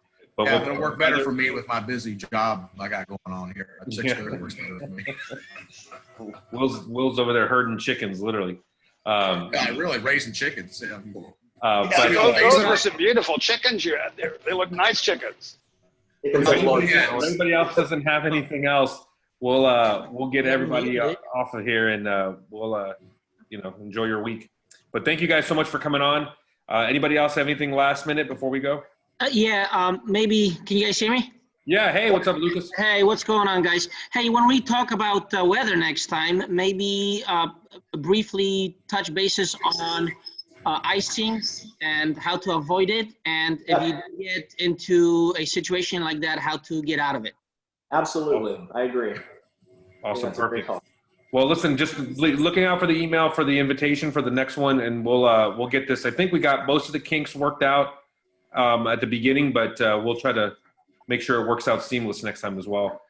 But Yeah, it'll work better for me with my busy job I got going on here. 6:30 works better for me. Will's over there herding chickens, literally. Yeah, really raising chickens. Yeah, But those were some beautiful chickens you had there. They look nice chickens. if anybody else doesn't have anything else, we'll get everybody off of here, and we'll enjoy your week. But thank you guys so much for coming on. Anybody else have anything last minute before we go? Maybe, can you guys hear me? Yeah. Hey, what's up, Lucas? Hey, what's going on, guys? Hey, when we talk about weather next time, maybe briefly touch bases on icing and how to avoid it, and if you get into a situation like that, how to get out of it. Absolutely, I agree. Awesome, perfect. Well, listen, just looking out for the email for the invitation for the next one, and we'll get this. I think we got most of the kinks worked out at the beginning, but we'll try to make sure it works out seamless next time as well.